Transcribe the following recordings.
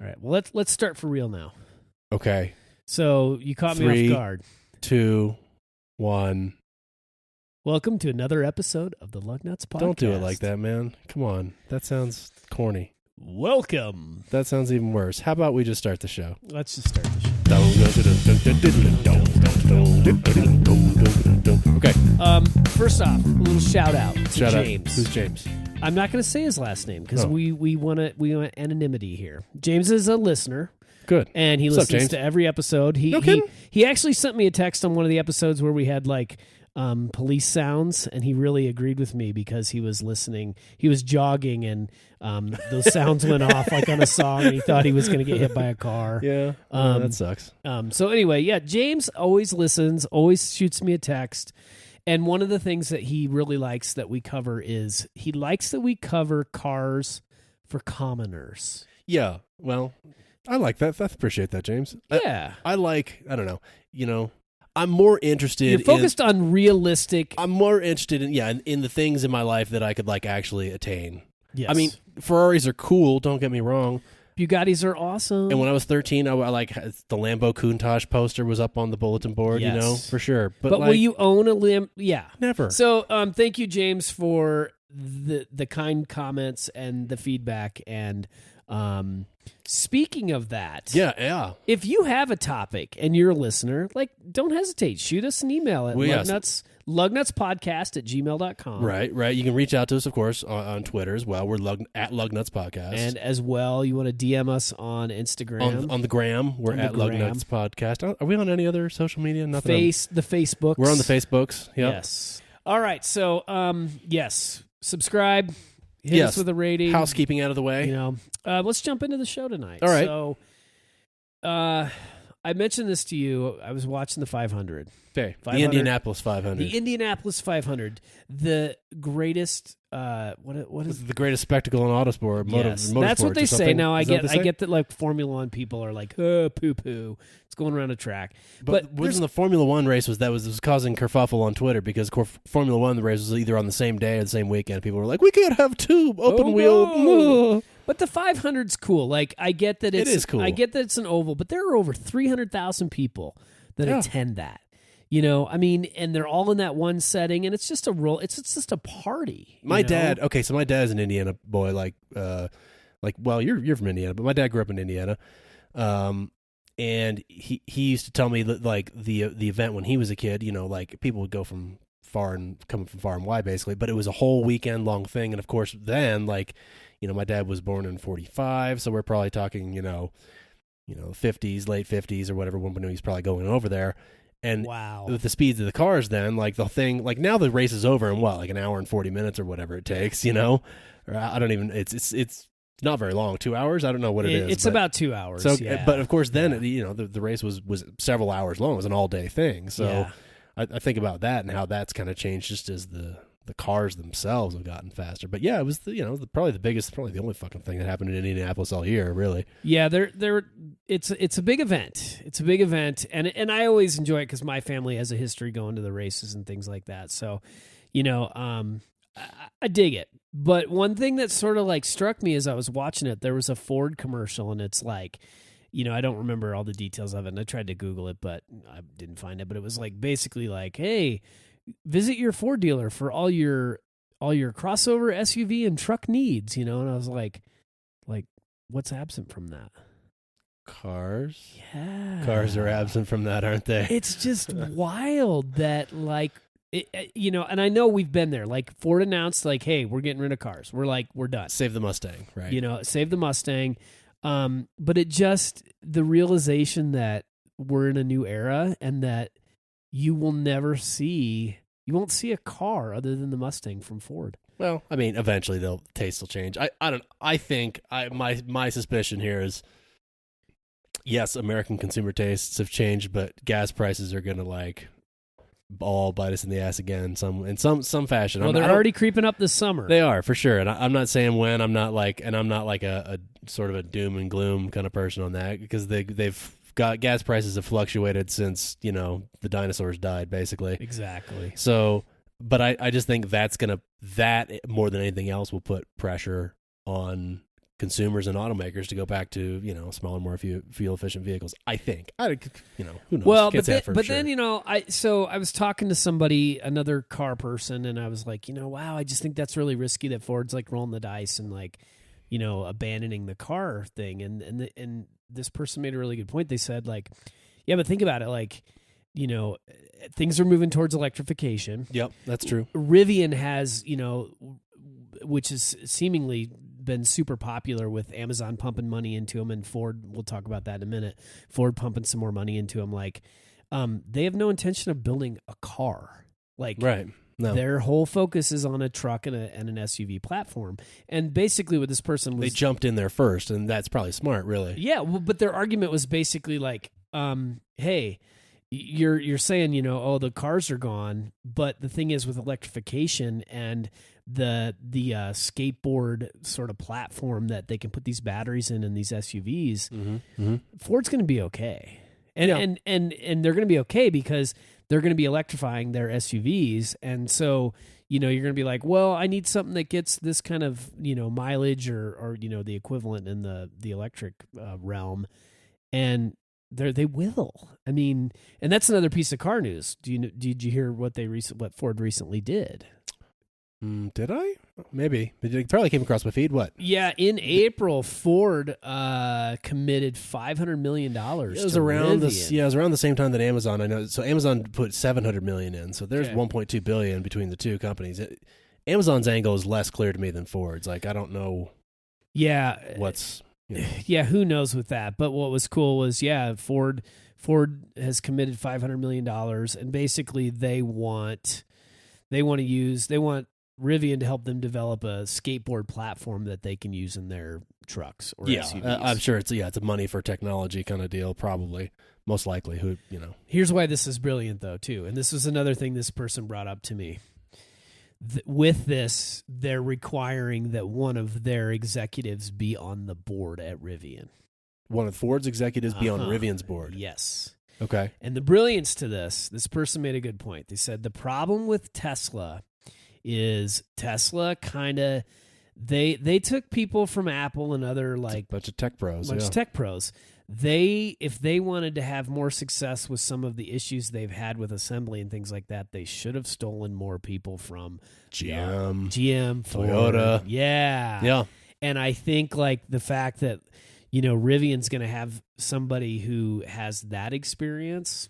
right. Well, let's start for real now. Okay. So you caught me off guard. 2, 1. Welcome to another episode of the Lug Nuts Podcast. Don't do it like that, man. Come on. That sounds corny. Welcome. That sounds even worse. How about we just start the show? Let's just start the show. Okay. First off, a little shout out to James. Who's James? I'm not going to say his last name because we want anonymity here. James is a listener. Good. And he listens to every episode. He actually sent me a text on one of the episodes where we had like police sounds, and he really agreed with me because he was listening. He was jogging, and those sounds went off like on a song, and he thought he was going to get hit by a car. Yeah, that sucks. So anyway, yeah, James always listens, always shoots me a text. And one of the things that he really likes that we cover is he likes that we cover cars for commoners. Yeah, well, I like that. I appreciate that, James. Yeah. I don't know, I'm more interested. You're focused on realistic. I'm more interested in the things in my life that I could like actually attain. Yes. I mean, Ferraris are cool. Don't get me wrong. Bugattis are awesome. And when I was 13, I like the Lambo Countach poster was up on the bulletin board. Yes. For sure. But will you own a Lambo? Yeah, never. So, thank you, James, for the kind comments and the feedback. And speaking of that, yeah. If you have a topic and you're a listener, like, don't hesitate. Shoot us an email at lugnutspodcast@gmail.com. Right. You can reach out to us, of course, on Twitter as well. We're at Lugnuts Podcast. And as well, you want to DM us on Instagram. On the gram, we're at Lugnuts Podcast. Are we on any other social media? Nothing. The Facebooks. We're on the Facebooks. Yep. Yes. All right. So, yes. Subscribe. Hit us with a rating. Housekeeping out of the way. Let's jump into the show tonight. All right. So, I mentioned this to you. I was watching the 500. Okay. The Indianapolis 500. The Indianapolis 500. The greatest. What is the greatest spectacle in autosport? Yes, that's what they say. Now I get that like Formula One people are like, poo poo. It's going around a track. But wasn't the Formula One race was causing kerfuffle on Twitter because Formula One the race was either on the same day or the same weekend. People were like, we can't have two open wheel. No. But the 500's cool. Like I get that it is cool. I get that it's an oval, but there are over 300,000 people that attend that. I mean, and they're all in that one setting, and it's just a roll. It's just a party. My dad. Okay, so my dad's an Indiana boy. Well, you're from Indiana, but my dad grew up in Indiana. And he used to tell me that like the event when he was a kid, like people would go from far and coming from far and wide basically, but it was a whole weekend long thing. And of course, then like, my dad was born in 45, so we're probably talking, 50s, late 50s or whatever when he's probably going over there. And with the speeds of the cars then, like the thing, like now the race is over in like an hour and 40 minutes or whatever it takes, or I don't even, it's not very long, 2 hours. I don't know what it is. It's about 2 hours. So, yeah. But of course then, the race was several hours long. It was an all day thing. So I think about that and how that's kind of changed just as the cars themselves have gotten faster. But yeah, it was probably the only fucking thing that happened in Indianapolis all year, really. Yeah, it's a big event. It's a big event, and I always enjoy it because my family has a history going to the races and things like that. So, I dig it. But one thing that sort of like struck me as I was watching it, there was a Ford commercial, and it's like, I don't remember all the details of it, and I tried to Google it, but I didn't find it. But it was like basically like, hey, visit your Ford dealer for all your crossover, SUV, and truck needs, and I was like, what's absent from that? Cars? Yeah. Cars are absent from that, aren't they? It's just wild that like, and I know we've been there. Like Ford announced like, hey, we're getting rid of cars. We're like, we're done. Save the Mustang, right? Save the Mustang. But it just, the realization that we're in a new era and that you won't see a car other than the Mustang from Ford. Well, I mean, eventually taste will change. My suspicion here is, yes, American consumer tastes have changed, but gas prices are going to like all bite us in the ass again in some fashion. Well, they're already creeping up this summer. They are, for sure. And I'm not saying when. I'm not like a sort of a doom and gloom kind of person on that, because they've got gas prices have fluctuated since, the dinosaurs died, basically. Exactly. So, but I just think that more than anything else will put pressure on consumers and automakers to go back to, smaller, more fuel efficient vehicles. I think. Who knows? Well, Can't say that for sure. then I was talking to somebody, another car person, and I was like, wow, I just think that's really risky that Ford's like rolling the dice and like, abandoning the car thing. And this person made a really good point. They said like, yeah, but think about it, like, things are moving towards electrification. Yep, that's true. Rivian has, which has seemingly been super popular with Amazon pumping money into them, and Ford, we'll talk about that in a minute, Ford pumping some more money into them. Like, they have no intention of building a car. Like, right. No. Their whole focus is on a truck and an SUV platform. And basically what this person was... They jumped in there first, and that's probably smart, really. Yeah, well, but their argument was basically like, hey, you're saying, the cars are gone, but the thing is with electrification and the skateboard sort of platform that they can put these batteries in these SUVs, Ford's going to be okay. And they're going to be okay because they're going to be electrifying their SUVs. And so, you're going to be like, well, I need something that gets this kind of, mileage or the equivalent in the electric realm. And they will. I mean, and that's another piece of car news. Did you hear what Ford recently did? Did I? Maybe. It probably came across my feed. What? Yeah, in April, Ford committed $500 million. It was around this. Yeah, it was around the same time that Amazon. I know. So Amazon put $700 million in. So there's $1.2 billion between the two companies. Amazon's angle is less clear to me than Ford's. Like, I don't know. Yeah. What's Yeah, who knows with that? But what was cool was, Ford has committed $500 million, and basically they want Rivian to help them develop a skateboard platform that they can use in their trucks or SUVs. I'm sure it's a money for technology kind of deal, probably, most likely. Here's why this is brilliant, though, too, and this was another thing this person brought up to me. With this, they're requiring that one of their executives be on the board at Rivian. One of Ford's executives be on Rivian's board? Yes. Okay. And the brilliance to this person made a good point. They said the problem with Tesla is Tesla kind of, they took people from Apple and other like... a bunch of tech pros. If they wanted to have more success with some of the issues they've had with assembly and things like that, they should have stolen more people from GM, Toyota. Ford. Yeah. And I think like the fact that, Rivian's going to have somebody who has that experience,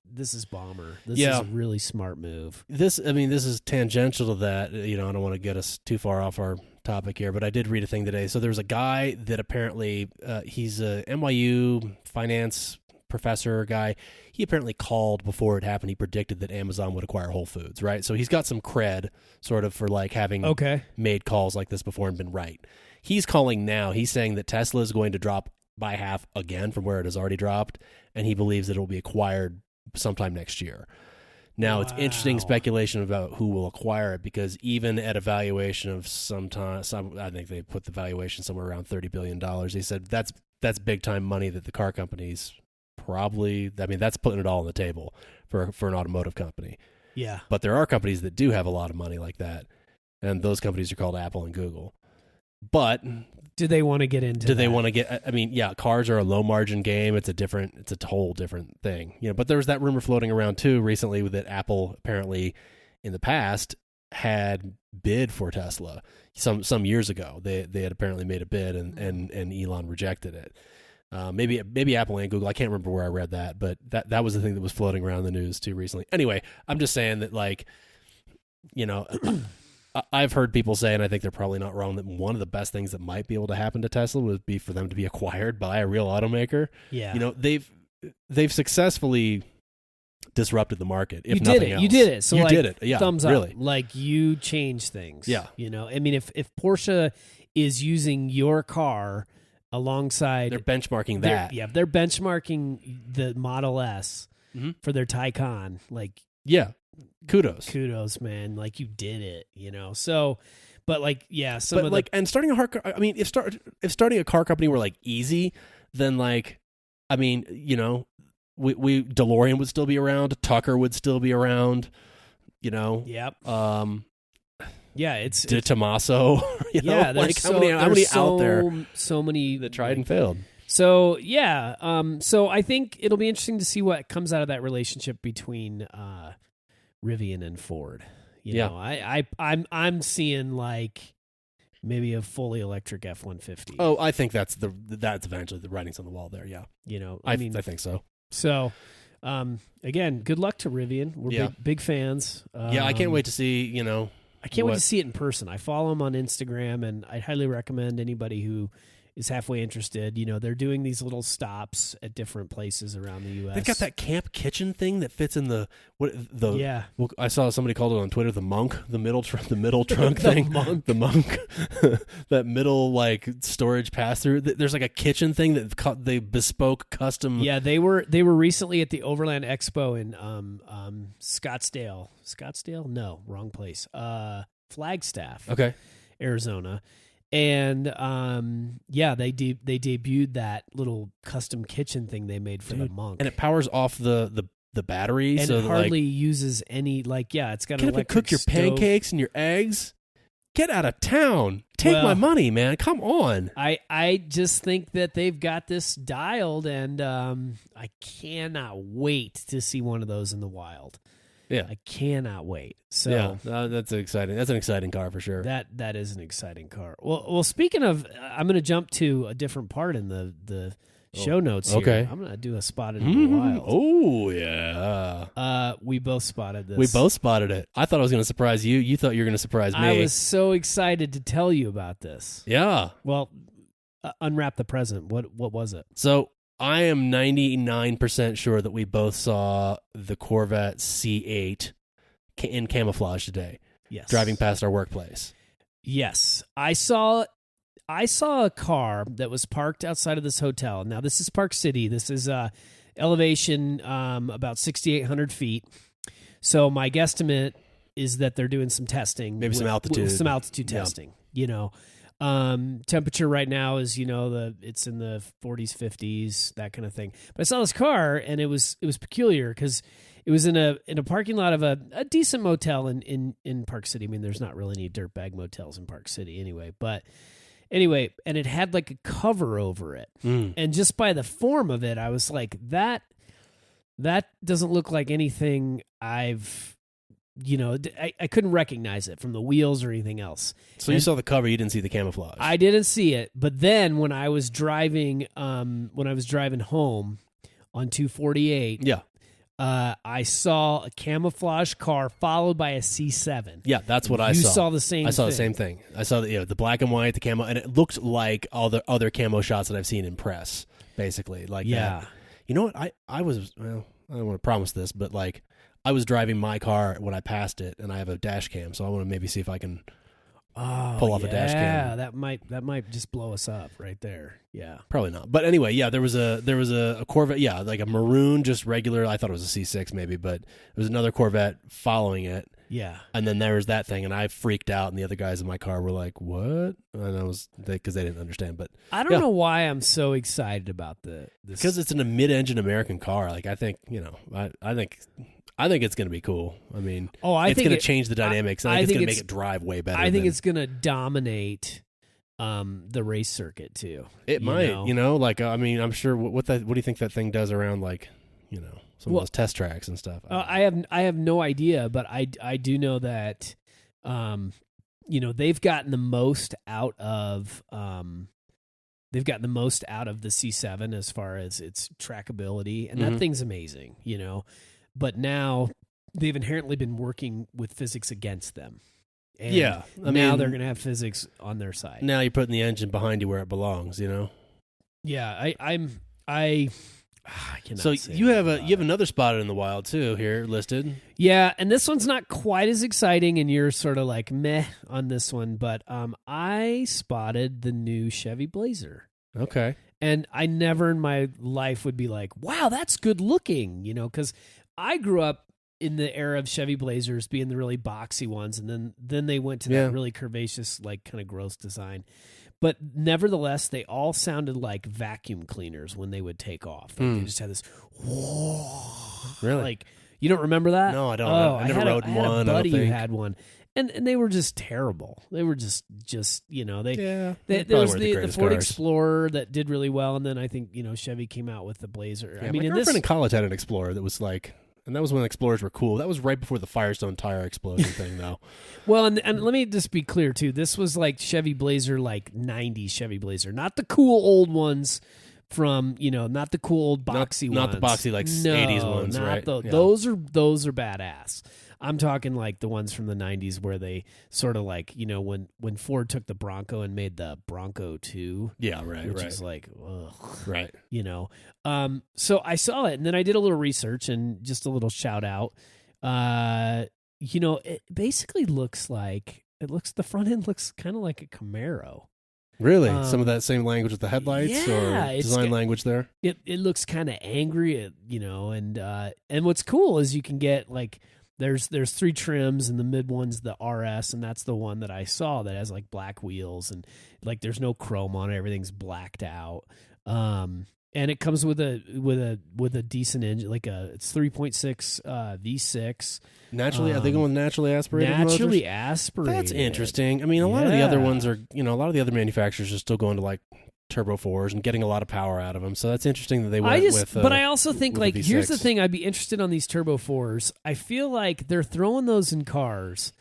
this is bomber. This is a really smart move. This is tangential to that. I don't want to get us too far off our topic here, but I did read a thing today. So there's a guy that apparently he's a NYU finance professor guy. He apparently called before it happened. He predicted that Amazon would acquire Whole Foods, right? So he's got some cred sort of for like having made calls like this before and been right. He's calling now. He's saying that Tesla is going to drop by half again from where it has already dropped, and he believes that it will be acquired sometime next year. Now, It's interesting speculation about who will acquire it, because even at a valuation of I think they put the valuation somewhere around $30 billion. They said that's big time money that the car companies probably, that's putting it all on the table for an automotive company. Yeah. But there are companies that do have a lot of money like that, and those companies are called Apple and Google. But do they want to get into they want to get, cars are a low margin game. It's a whole different thing. But there was that rumor floating around too recently that Apple apparently in the past had bid for Tesla some years ago. They had apparently made a bid and Elon rejected it. Maybe Apple and Google. I can't remember where I read that, but that was the thing that was floating around the news too recently. Anyway, I'm just saying that I've heard people say, and I think they're probably not wrong, that one of the best things that might be able to happen to Tesla would be for them to be acquired by a real automaker. Yeah. They've successfully disrupted the market. If you did nothing it. else. You did it. So you did it. Yeah, thumbs really. up. Like you change things. Yeah. If Porsche is using your car alongside, they're benchmarking that. They're benchmarking the Model S for their Taycan. Like, yeah. Kudos, man! Like you did it, So, but and starting a car. If starting a car company were like easy, then we DeLorean would still be around, Tucker would still be around, Yep. Yeah, it's De Tomaso. yeah. Like There's how many out there so many that tried and failed. So yeah, so I think it'll be interesting to see what comes out of that relationship between Rivian and Ford. You know, I'm seeing like maybe a fully electric F-150. Oh, I think that's eventually the writing's on the wall there. Yeah, You know, I think so. So, again, good luck to Rivian. We're big fans. Yeah, I can't wait to see. I can't wait to see it in person. I follow them on Instagram, and I highly recommend anybody who is halfway interested. You know, they're doing these little stops at different places around the U.S. They've got that camp kitchen thing that fits in the. Well, I saw somebody called it on Twitter the monk, the middle trunk thing. The monk, that middle like storage pass through. There's like a kitchen thing that they bespoke custom. Yeah, they were recently at the Overland Expo in Scottsdale. Scottsdale? No, wrong place. Flagstaff. Okay. Arizona. And they debuted that little custom kitchen thing they made for the monk, and it powers off the battery, and so it hardly uses any it's got an electric cook your stove. pancakes and your eggs. Get out of town. Take my money, man. Come on. I just think that they've got this dialed, and I cannot wait to see one of those in the wild. Yeah, I cannot wait. So that's exciting. That's an exciting car for sure. That is an exciting car. Well, speaking of, I'm going to jump to a different part in the show notes here. Okay, I'm going to do a spotted in the wild. Oh yeah. We both spotted this. We both spotted it. I thought I was going to surprise you. You thought you were going to surprise me. I was so excited to tell you about this. Yeah. Well, unwrap the present. What was it? So I am 99% sure that we both saw the Corvette C8 in camouflage today. Yes. Driving past our workplace. Yes. I saw a car that was parked outside of this hotel. Now, this is Park City. This is elevation about 6,800 feet. So my guesstimate is that they're doing some testing. Maybe some altitude. Some altitude testing, you know. Temperature right now is, it's in the 40s, 50s, that kind of thing. But I saw this car, and it was peculiar because it was in a parking lot of a decent motel in Park City. I mean, there's not really any dirtbag motels in Park City anyway. But anyway, and it had like a cover over it. And just by the form of it, I was like, that doesn't look like anything I've... I couldn't recognize it from the wheels or anything else. So you saw the cover, you didn't see the camouflage. I didn't see it, but then when I was driving home on 248, I saw a camouflage car followed by a C7. Yeah, that's what I saw. You saw the same. I saw the same thing. I saw the black and white, the camo, and it looked like all the other camo shots that I've seen in press. Basically, like that. You know what? I was I don't want to promise this, but like. I was driving my car when I passed it, and I have a dash cam, so I want to maybe see if I can pull off a dash cam. Yeah, that might just blow us up right there. Yeah, probably not. But anyway, yeah, there was a Corvette, yeah, like a maroon, just regular. I thought it was a C6 maybe, but it was another Corvette following it. Yeah, and then there was that thing, and I freaked out, and the other guys in my car were like, "What?" And I was because they didn't understand. But I don't know why I'm so excited about this because it's in a mid-engine American car. Like I think I think it's going to be cool. I mean, it's going to change the dynamics. I think it's going to make it drive way better. I think it's going to dominate the race circuit too. It might, like I mean, I'm sure. What do you think that thing does around like, some of those test tracks and stuff? I have no idea, but I do know that, they've gotten the most out of the C7 as far as its trackability, and that thing's amazing, But now they've inherently been working with physics against them. And now they're going to have physics on their side. Now you're putting the engine behind you where it belongs, Yeah, I cannot. So you have another spotted in the wild too here listed. Yeah, and this one's not quite as exciting, and you're sort of like meh on this one, but I spotted the new Chevy Blazer. Okay. And I never in my life would be like, wow, that's good looking, because I grew up in the era of Chevy Blazers being the really boxy ones, and then they went to that really curvaceous, like kind of gross design. But nevertheless, they all sounded like vacuum cleaners when they would take off. Like they just had this, whoa. Really? Like, you don't remember that? No, I don't. Oh, I never rode one. I had a buddy who had one. and they were just terrible. They were just they there probably was weren't the greatest Ford cars. Explorer that did really well, and then I think Chevy came out with the Blazer. Yeah, I mean, my in girlfriend this in college had an Explorer that was like, and that was when Explorers were cool. That was right before the Firestone tire explosion thing, though. well, and let me just be clear too. This was like Chevy Blazer, like '90s Chevy Blazer, not the cool old ones. From not the cool old boxy ones, not the boxy like '80s ones, not right? Yeah. Those are badass. I'm talking like the ones from the '90s where they sort of like when Ford took the Bronco and made the Bronco 2, Yeah, right, which right, is like, ugh, right. So I saw it and then I did a little research and just a little shout out. It basically looks the front end looks kind of like a Camaro. Really? Some of that same language with the headlights yeah, or design language there? It looks kind of angry, and what's cool is you can get like there's 3 trims, and the mid one's the RS, and that's the one that I saw that has like black wheels and like there's no chrome on it, everything's blacked out. And it comes with a decent engine, like it's 3.6 V6. Naturally, are they going with naturally aspirated motors? Naturally aspirated. That's interesting. I mean, a lot of the other ones are, a lot of the other manufacturers are still going to like turbo 4s and getting a lot of power out of them. So that's interesting that they went with. But I also think like here's the V6. thing: I'd be interested on these turbo 4s. I feel like they're throwing those in cars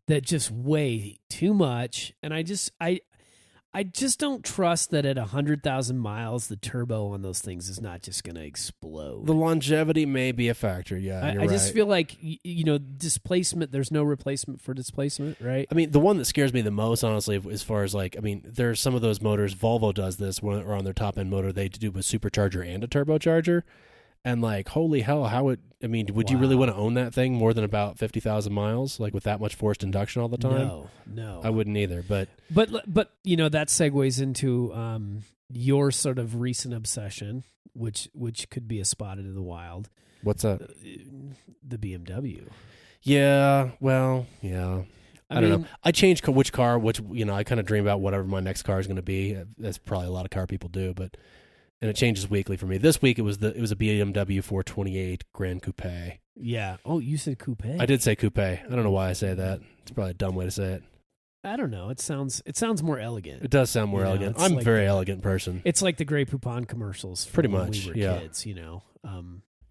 that just weigh too much, and I just don't trust that at 100,000 miles, the turbo on those things is not just going to explode. The longevity may be a factor. Yeah, I just feel like, displacement, there's no replacement for displacement, right? I mean, the one that scares me the most, honestly, as far as like, I mean, there's some of those motors, Volvo does this, or on their top end motor, they do a supercharger and a turbocharger. And like, holy hell, would you really want to own that thing more than about 50,000 miles, like with that much forced induction all the time? No. I wouldn't either. But that segues into your sort of recent obsession, which could be a spotted in the wild. What's that? The BMW. Yeah, well, yeah. I don't know. I change which car, I kind of dream about whatever my next car is going to be. That's probably a lot of car people do, and it changes weekly for me. This week it was a BMW 428 Grand Coupe. Yeah. Oh, you said coupe. I did say coupe. I don't know why I say that. It's probably a dumb way to say it. I don't know. It sounds more elegant. It does sound more elegant. I'm a very elegant person. It's like the Grey Poupon commercials. Pretty when much. we were kids,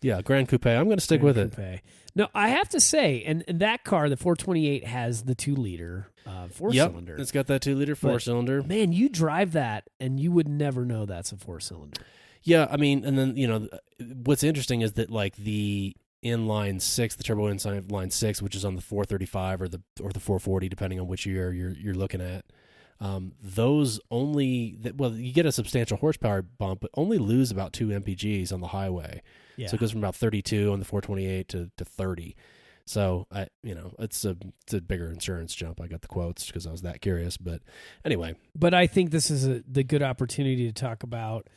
Yeah, Grand Coupe. I'm going to stick with it. No, I have to say, and that car, the 428, has the 2-liter 4-cylinder. Yep, it's got that 2-liter 4-cylinder. Man, you drive that, and you would never know that's a 4-cylinder. Yeah, I mean, and then, what's interesting is that, like, the inline 6, the turbo inline 6, which is on the 435 or the 440, depending on which year you're looking at, those only, you get a substantial horsepower bump, but only lose about 2 mpgs on the highway. Yeah. So it goes from about 32 on the 428 to 30. So it's a bigger insurance jump. I got the quotes because I was that curious. But anyway, but I think this is the good opportunity to talk about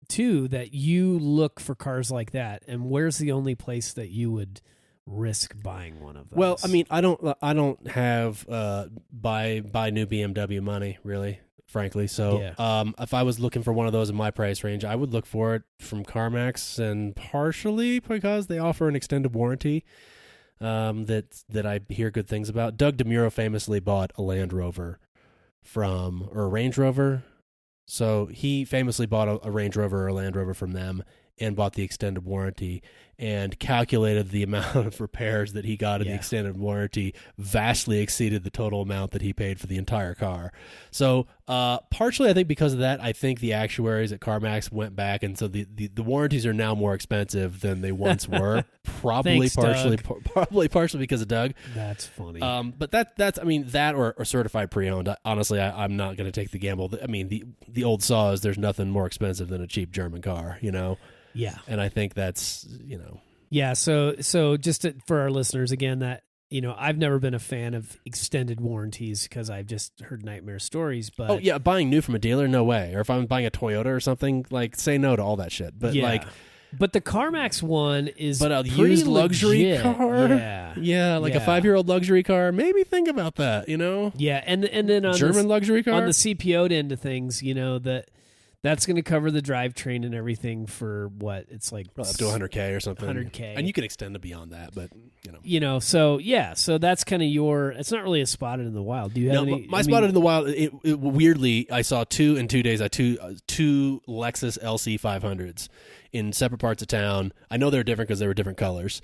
too, that you look for cars like that, and where's the only place that you would risk buying one of those? Well, I mean, I don't have buy new BMW money, really, frankly. So if I was looking for one of those in my price range, I would look for it from CarMax, and partially because they offer an extended warranty that I hear good things about. Doug DeMuro famously bought a Land Rover or a Range Rover. So he famously bought a Range Rover or a Land Rover from them and bought the extended warranty, and calculated the amount of repairs that he got in the extended warranty vastly exceeded the total amount that he paid for the entire car. So partially, I think because of that, I think the actuaries at CarMax went back, and so the warranties are now more expensive than they once were. Probably partially because of Doug. That's funny. But that's I mean, that or certified pre-owned. Honestly, I'm not going to take the gamble. I mean, the old saw is there's nothing more expensive than a cheap German car, Yeah. And I think that's, Yeah, so just for our listeners, again, that, I've never been a fan of extended warranties because I've just heard nightmare stories. But oh, yeah, buying new from a dealer, no way. Or if I'm buying a Toyota or something, like, say no to all that shit. But, but the CarMax one is but a used luxury car? Yeah. A 5-year-old luxury car, maybe think about that, Yeah, and then on German luxury car? On the CPO'd end of things, That's going to cover the drivetrain and everything for what it's like up to 100K or something. 100K, and you can extend it beyond that, but So that's kind of your. It's not really a spotted in the wild. Do you have any? My spotted in the wild. It weirdly, I saw two in 2 days. I two Lexus LC 500s in separate parts of town. I know they're different because they were different colors,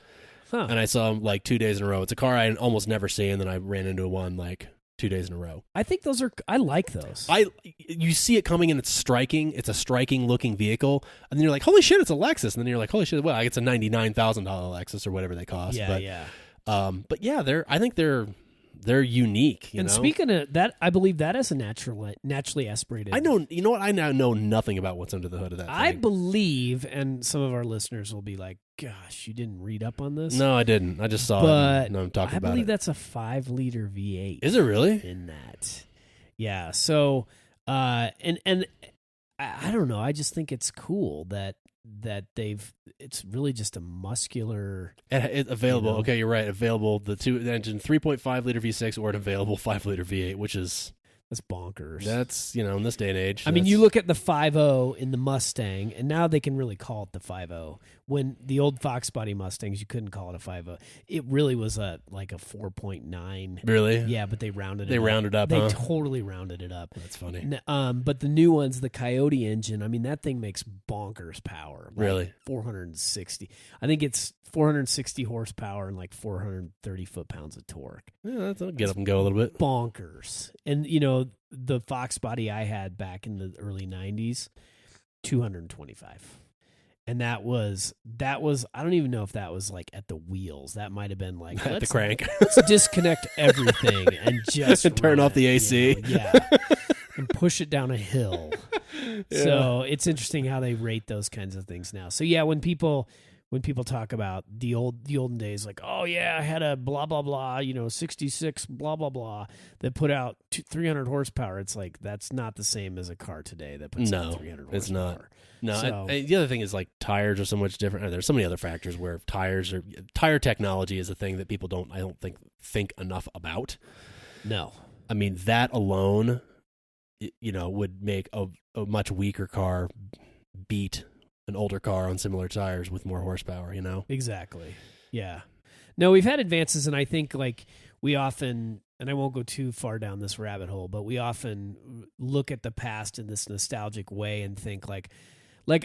and I saw them like 2 days in a row. It's a car I almost never see, and then I ran into one like 2 days in a row. I think those are. I like those. You see it coming and it's striking. It's a striking looking vehicle, and then you're like, holy shit, it's a Lexus, and then you're like, holy shit, well, it's a $99,000 Lexus or whatever they cost. But yeah, I think they're unique. You know? Speaking of that, I believe that is a naturally aspirated. I know. You know what? I now know nothing about what's under the hood of that thing. I believe, and some of our listeners will be like, "Gosh, you didn't read up on this." No, I didn't. I just saw it. No, I'm talking about it. I believe that's a 5-liter V8. Is it really? In that, yeah. So, and I don't know. I just think it's cool that it's really just a muscular it's available. Okay, you're right. Available the engine 3.5 liter V6 or an available 5 liter V8, which is That's bonkers. That's, in this day and age. I mean, you look at the 5.0 in the Mustang, and now they can really call it the 5.0. When the old Fox body Mustangs, you couldn't call it a 5.0. It really was like a 4.9. Really? Yeah, but they rounded it up. They rounded up, They huh? totally rounded it up. That's funny. But the new ones, the Coyote engine, I mean, that thing makes bonkers power. Like Really? 460. I think it's 460 horsepower and like 430 foot-pounds of torque. Yeah, that'll get up and go a little bit. Bonkers. And, the Fox body I had back in the early 90s, 225. And that was I don't even know if that was like at the wheels. That might have been like At the crank. Let's disconnect everything and just turn off the AC. Yeah. And push it down a hill. Yeah. So it's interesting how they rate those kinds of things now. So yeah, when people talk about the olden days, like, oh yeah, I had a blah blah blah, 66 blah blah blah that put out 300 horsepower. It's like that's not the same as a car today that puts out 300 horsepower. It's not. No, So, the other thing is like tires are so much different. There's so many other factors where tire technology is a thing that people don't think enough about. no. I mean, that alone, would make a much weaker car beat an older car on similar tires with more horsepower, Exactly. Yeah. No, we've had advances, and I think like we often, and I won't go too far down this rabbit hole, but we often look at the past in this nostalgic way and think like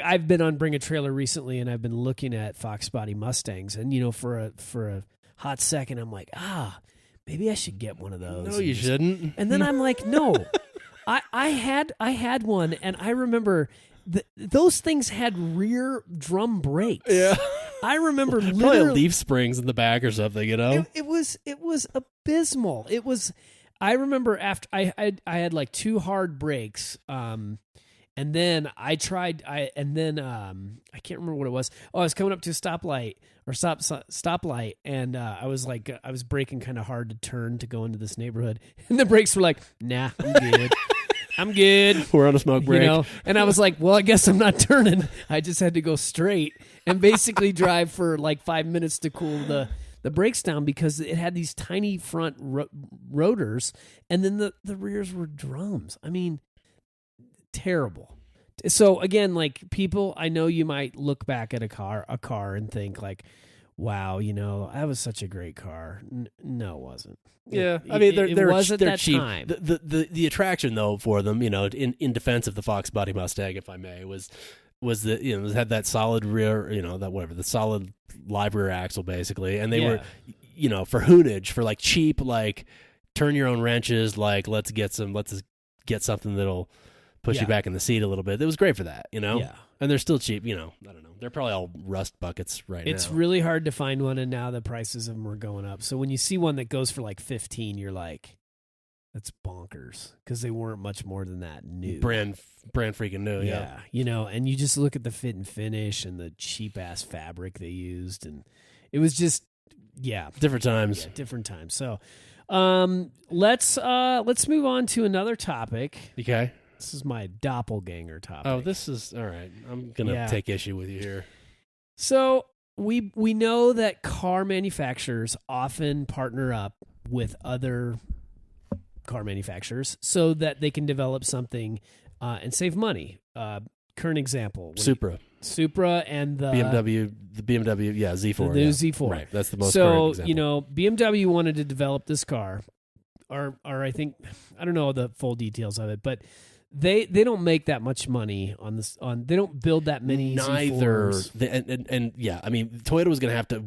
I've been on Bring a Trailer recently, and I've been looking at Fox body Mustangs, and for a hot second, I'm like, maybe I should get one of those. No, you shouldn't. And then I'm like, no, I had one, and I remember. Those things had rear drum brakes. Yeah, I remember probably literally leaf springs in the back or something. It was abysmal. It was. I remember after I had like two hard brakes, and then I tried. I can't remember what it was. Oh, I was coming up to a stoplight or stoplight, and I was braking kind of hard to turn to go into this neighborhood, and the brakes were like, nah, I'm good. I'm good. We're on a smoke break. And I was like, well, I guess I'm not turning. I just had to go straight and basically drive for like 5 minutes to cool the brakes down because it had these tiny front rotors, and then the rears were drums. I mean, terrible. So again, like people, I know you might look back at a car and think like, wow, that was such a great car. No, it wasn't. Yeah, I mean they're cheap. Time. The attraction though for them, in defense of the Fox body Mustang, if I may, was that it had that solid rear, the solid live rear axle basically, and they were, for hoonage, for like cheap, like turn your own wrenches, like let's get something that'll push you back in the seat a little bit. It was great for that, Yeah. And they're still cheap, I don't know. They're probably all rust buckets now. It's really hard to find one, and now the prices of them are going up. So when you see one that goes for like 15, you're like, that's bonkers, because they weren't much more than that new. Brand freaking new, yeah. And you just look at the fit and finish and the cheap ass fabric they used, and it was just, different times. Yeah, different times. So, let's move on to another topic. Okay. This is my doppelganger topic. Oh, this is all right. I'm gonna take issue with you here. So we know that car manufacturers often partner up with other car manufacturers so that they can develop something and save money. Current example, Supra and the BMW, Z4, the new Z4. Right, that's the most current example. BMW wanted to develop this car, or I think, I don't know the full details of it, but they don't make that much money on this. They don't build that many Z4s. And yeah, I mean, Toyota was going to have to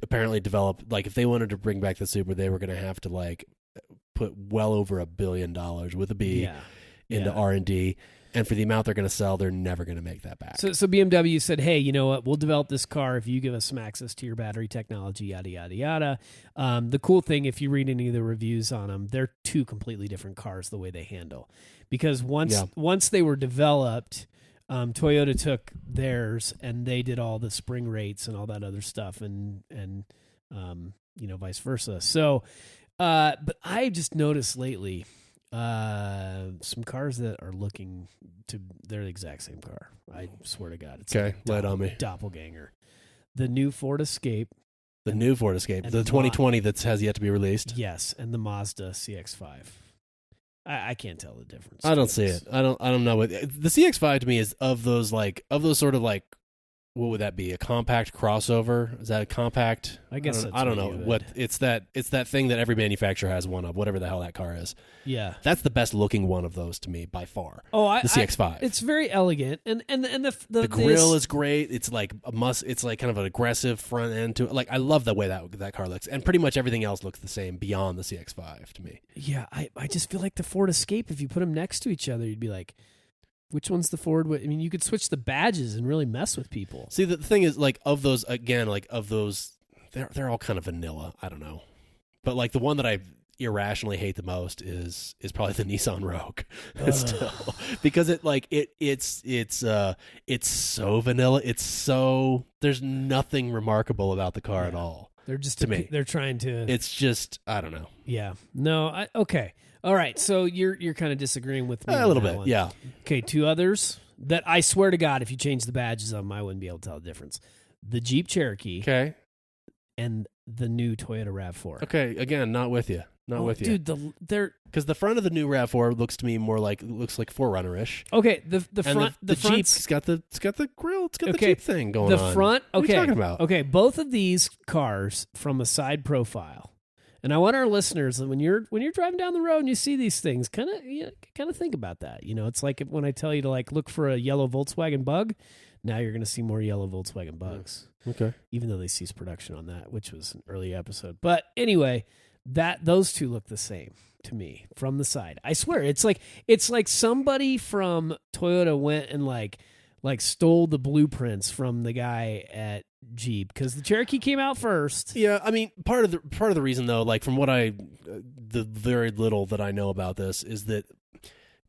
apparently develop, like, if they wanted to bring back the Supra, they were going to have to like put well over $1 billion with a B into R&D. And for the amount they're going to sell, they're never going to make that back. So BMW said, hey, you know what? We'll develop this car if you give us some access to your battery technology, yada, yada, yada. The cool thing, if you read any of the reviews on them, they're two completely different cars the way they handle. Because once they were developed, Toyota took theirs and they did all the spring rates and all that other stuff and vice versa. So, but I just noticed lately some cars that are they're the exact same car. I swear to God. It's okay, lay it on me. Doppelganger. The new Ford Escape. The 2020 that has yet to be released. Yes, and the Mazda CX-5. I can't tell the difference. I don't see it. I don't know. The CX-5 to me is of those sort of like, what would that be? A compact crossover? Is that a compact? I guess I don't know what it's that thing that every manufacturer has one of, whatever the hell that car is. Yeah, that's the best looking one of those to me by far. Oh, the CX-5. It's very elegant, and the grill is great. It's like it's like kind of an aggressive front end to it. Like I love the way that car looks, and pretty much everything else looks the same beyond the CX-5 to me. Yeah, I just feel like the Ford Escape. If you put them next to each other, you'd be like, which one's the Ford? I mean, you could switch the badges and really mess with people. See, the thing is, like, of those, they're all kind of vanilla. I don't know. But, like, the one that I irrationally hate the most is probably the Nissan Rogue. Still. Because it's so vanilla. It's so, there's nothing remarkable about the car at all. They're just, to me. They're trying to. It's just, I don't know. Yeah. No, okay. All right, so you're kind of disagreeing with me a little bit, yeah. Okay, two others that I swear to God, if you change the badges on them, I wouldn't be able to tell the difference. The Jeep Cherokee, okay, and the new Toyota RAV4. Okay, again, not with you, dude. They're because the front of the new RAV4 looks to me more like 4Runner-ish. Okay, the front, the Jeep's got the grill, it's got the Jeep thing going on. The front, okay, what are you talking about? Okay, both of these cars from a side profile. And I want our listeners, when you're driving down the road and you see these things, kind of think about that. You know, it's like when I tell you to like look for a yellow Volkswagen Bug. Now you're going to see more yellow Volkswagen Bugs. Okay. Even though they ceased production on that, which was an early episode. But anyway, those two look the same to me from the side. I swear, it's like somebody from Toyota went and like stole the blueprints from the guy at Jeep, because the Cherokee came out first. Yeah, I mean, part of the reason though, like from what the very little that I know about this, is that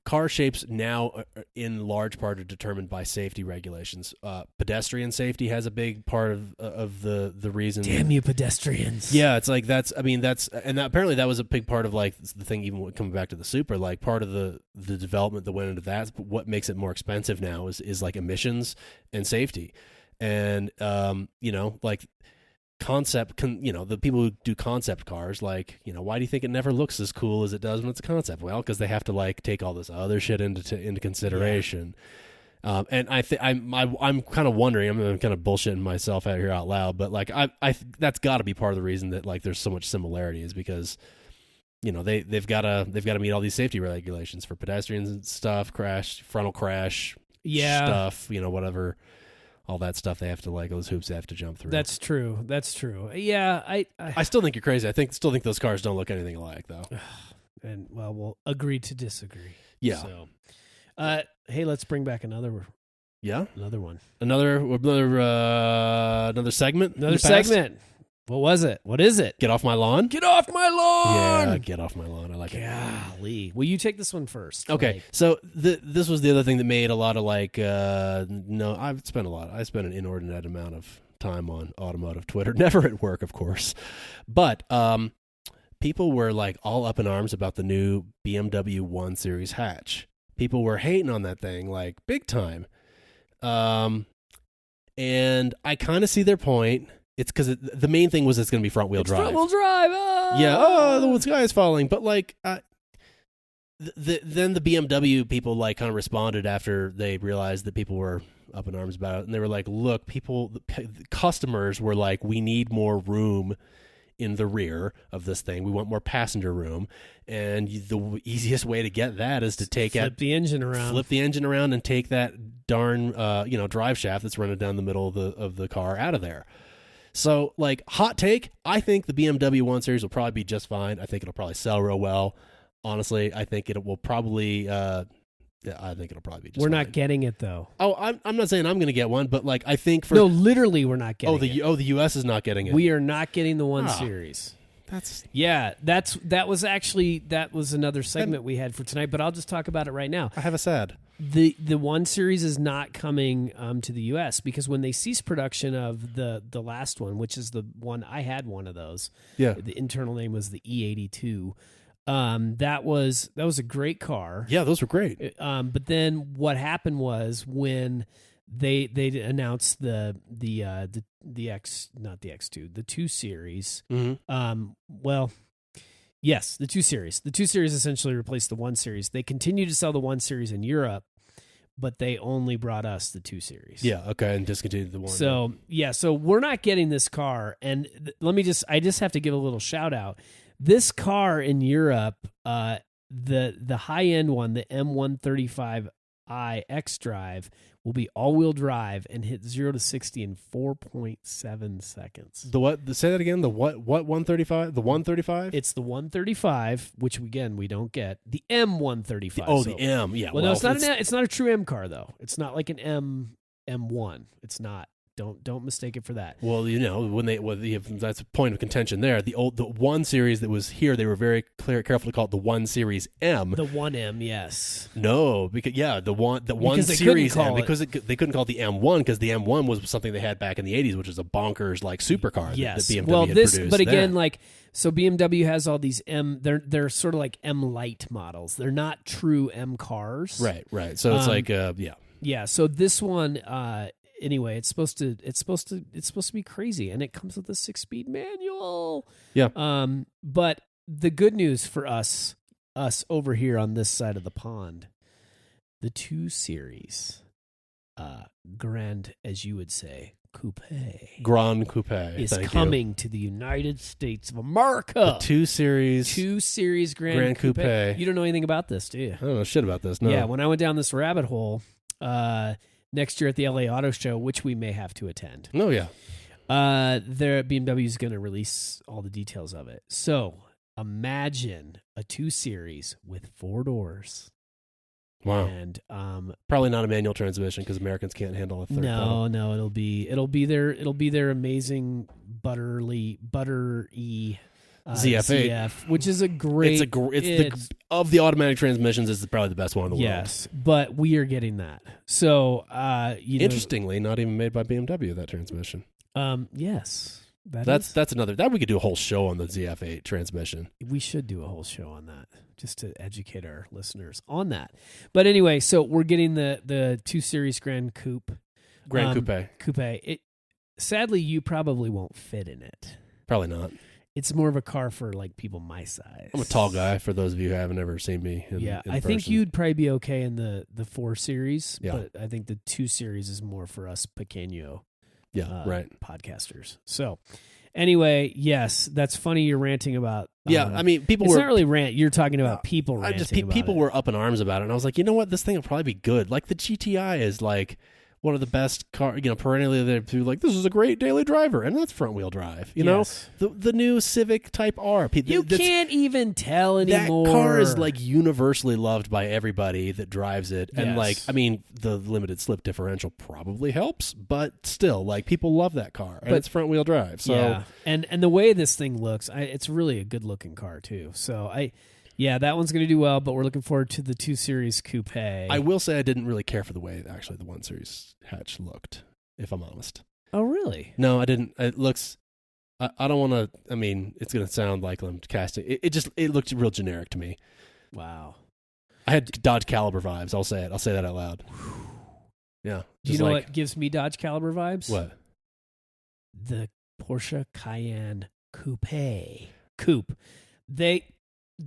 car shapes now in large part are determined by safety regulations. Pedestrian safety has a big part of the reason. Damn you pedestrians. Yeah, it's like apparently that was a big part of like the thing, even coming back to the Supra, like part of the development that went into that. What makes it more expensive now is like emissions and safety. And, like the people who do concept cars, like, why do you think it never looks as cool as it does when it's a concept? Well, because they have to like take all this other shit into consideration. Yeah. And I'm kind of wondering, I'm kind of bullshitting myself out here out loud, but like, I that's gotta be part of the reason that like there's so much similarity, is because, they've gotta meet all these safety regulations for pedestrians and stuff, frontal crash, stuff, whatever. All that stuff they have to like, those hoops they have to jump through. That's true. Yeah, I still think you're crazy. I still think those cars don't look anything alike, though. And well, we'll agree to disagree. Yeah. So, hey, let's bring back another. Yeah. Another one. Another segment. Another segment. What was it? What is it? Get off my lawn. Get off my lawn. Yeah, get off my lawn. I like it. Golly. Will you take this one first? Okay. So this was the other thing that made a lot of like. No, I spent an inordinate amount of time on automotive Twitter. Never at work, of course, but people were like all up in arms about the new BMW 1 Series hatch. People were hating on that thing like big time, and I kind of see their point. It's because the main thing was it's going to be front-wheel drive. Front-wheel drive. Oh! Yeah. Oh, the sky is falling. But like, then the BMW people like kind of responded after they realized that people were up in arms about it, and they were like, "Look, the customers were like, we need more room in the rear of this thing. We want more passenger room, and the easiest way to get that is to flip the engine around, and take that darn drive shaft that's running down the middle of the car out of there." So, like, hot take, I think the BMW 1 Series will probably be just fine. I think it'll probably sell real well. Honestly, I think it will probably. I think it'll probably be just. We're fine. not getting it though. Oh, I'm not saying I'm going to get one, but like I think for literally, we're not getting. The U.S. is not getting it. We are not getting the 1 Series. That was another segment we had for tonight. But I'll just talk about it right now. I have a sad. The 1 Series is not coming to the U.S. because when they ceased production of the last one, which is the one I had one of those. Yeah. The internal name was the E82. That was a great car. Yeah, those were great. But then what happened was when they announced the 2 Series. Mm-hmm. Yes, the 2 Series. The 2 Series essentially replaced the 1 Series. They continued to sell the 1 Series in Europe, but they only brought us the 2 Series. Yeah, okay, and discontinued the 1. So we're not getting this car. And I just have to give a little shout out. This car in Europe, the high end one, the M135i xDrive, will be all wheel drive and hit 0 to 60 in 4.7 seconds. The what? Say that again. The what? What 135? The 135? It's the 135, which again we don't get. The M135. The M. Yeah. Well, no, it's not a true M car though. It's not like an M1. It's not. Don't mistake it for that. Well, that's a point of contention there. The 1 Series that was here, they were very careful to call it the 1 Series M. The 1M, yes. No, because the 1 Series M, because they couldn't call it the M1 because the M1 was something they had back in the 80s, which is a bonkers like supercar that BMW had produced. But again, so BMW has all these M. They're sort of like M Light models. They're not true M cars. Right. So it's Yeah. So this one. Anyway, it's supposed to be crazy, and it comes with a 6-speed manual. Yeah. But the good news for us over here on this side of the pond, the 2 Series, Grand, as you would say, Grand Coupe is coming to the United States of America. The 2 Series Grand Coupe. You don't know anything about this, do you? I don't know shit about this. No. Yeah. When I went down this rabbit hole. Next year at the LA Auto Show, which we may have to attend. Oh, yeah. BMW is going to release all the details of it. So imagine a 2 Series with 4 doors. Wow. And probably not a manual transmission because Americans can't handle a third pedal. No, it'll be their amazing buttery ZF8, ZF, which is a great. Of the automatic transmissions, is probably the best one in the world. Yes, but we are getting that. So, interestingly, not even made by BMW, that transmission. Yes, that's another. That we could do a whole show on the ZF8 transmission. We should do a whole show on that just to educate our listeners on that. But anyway, so we're getting the 2 Series Grand Coupe. Sadly, you probably won't fit in it. Probably not. It's more of a car for like people my size. I'm a tall guy. For those of you who haven't ever seen me, I think you'd probably be okay in the 4 Series. Yeah. But I think the 2 Series is more for us pequeño, podcasters. So, anyway, yes, that's funny. You're ranting about. I mean, people it's were not really rant. You're talking about people ranting. People were up in arms about it, and I was like, you know what, this thing will probably be good. Like the GTI is like one of the best cars, perennially they're like, this is a great daily driver, and that's front wheel drive. You know, the new Civic Type R. You can't even tell anymore. That car is like universally loved by everybody that drives it, and the limited slip differential probably helps, but still, like people love that car, and it's front wheel drive. So and the way this thing looks, it's really a good looking car too. So that one's going to do well, but we're looking forward to the 2 Series Coupe. I will say I didn't really care for the way actually the 1 Series hatch looked, if I'm honest. Oh, really? No, I didn't. It looks. I don't want to. I mean, it's going to sound like I'm casting. It looked real generic to me. Wow. I had Dodge Caliber vibes. I'll say it. I'll say that out loud. Yeah. Do you know what gives me Dodge Caliber vibes? What? The Porsche Cayenne Coupe.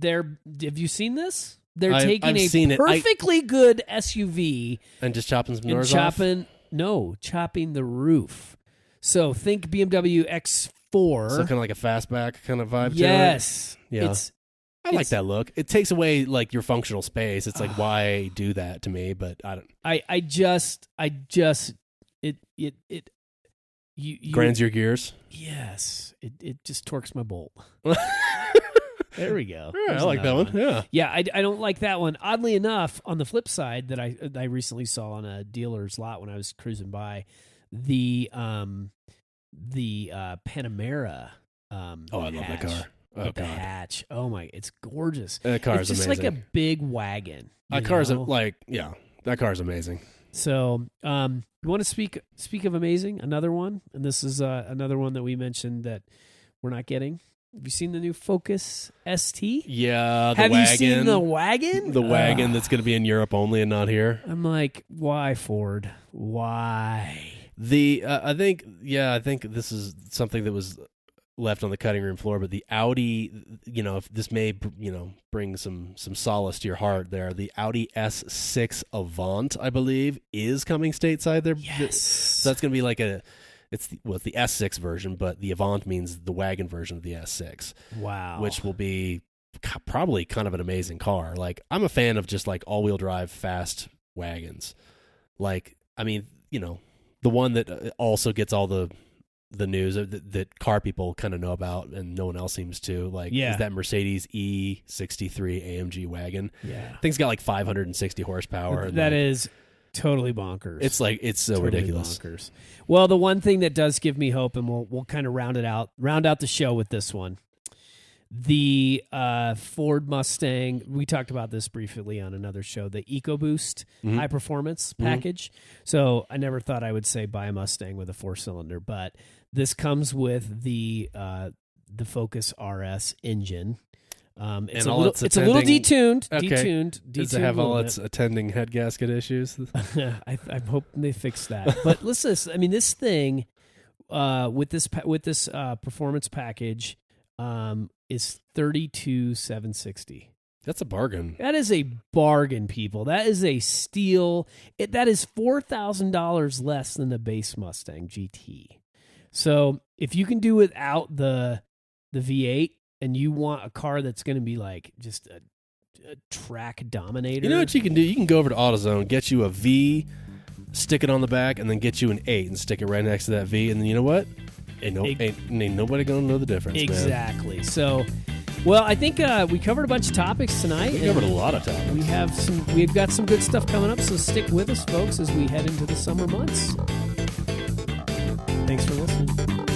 Have you seen this? they're taking I've a seen it. perfectly good SUV and just chopping some and doors off. chopping the roof. So think BMW X4. So kind of like a fastback kind of vibe. Yes. To it. Yeah. I like that look. It takes away like your functional space. It's like why do that to me? But I don't. You grinds your gears. Yes, it just torques my bolt. There we go. Yeah, I like that one. Yeah, I don't like that one. Oddly enough, on the flip side, that I recently saw on a dealer's lot when I was cruising by, the Panamera. I love that car. Oh, the hatch. Oh my, it's gorgeous. That car is just amazing. like a big wagon. That car is that car is amazing. So, you want to speak of amazing? Another one, and this is another one that we mentioned that we're not getting. Have you seen the new Focus ST? Yeah, the Have wagon. you seen the wagon? The wagon that's going to be in Europe only and not here. I'm like, why, Ford? Why? I think this is something that was left on the cutting room floor, but the Audi, if this may, bring some solace to your heart there, the Audi S6 Avant, I believe, is coming stateside there. Yes. So that's going to be like it's the S6 version, but the Avant means the wagon version of the S6. Wow. Which will be probably kind of an amazing car. Like, I'm a fan of just like all-wheel drive fast wagons. Like, I mean, the one that also gets all the news that car people kind of know about and no one else seems to, is that Mercedes E63 AMG wagon. Yeah. Thing's got like 560 horsepower. That is totally bonkers. It's like, it's so totally ridiculous. Bonkers. Well, the one thing that does give me hope, and we'll kind of round out the show with this one. The Ford Mustang, we talked about this briefly on another show, the EcoBoost high performance package. So I never thought I would say buy a Mustang with a 4-cylinder, but this comes with the Focus RS engine. It's a little detuned. Okay. Detuned. Does it have all its attending head gasket issues? I'm hoping they fix that. But listen, I mean, this thing with this performance package is $32,760. That's a bargain. That is a bargain, people. That is a steal. That is $4,000 less than the base Mustang GT. So if you can do without the V8 and you want a car that's going to be like just a track dominator, you know what you can do? You can go over to AutoZone, get you a V, stick it on the back, and then get you an 8 and stick it right next to that V. And then you know what? Ain't nobody gonna know the difference. Exactly. Man. So, well, I think we covered a bunch of topics tonight. We covered a lot of topics. We've got some good stuff coming up. So stick with us, folks, as we head into the summer months. Thanks for listening.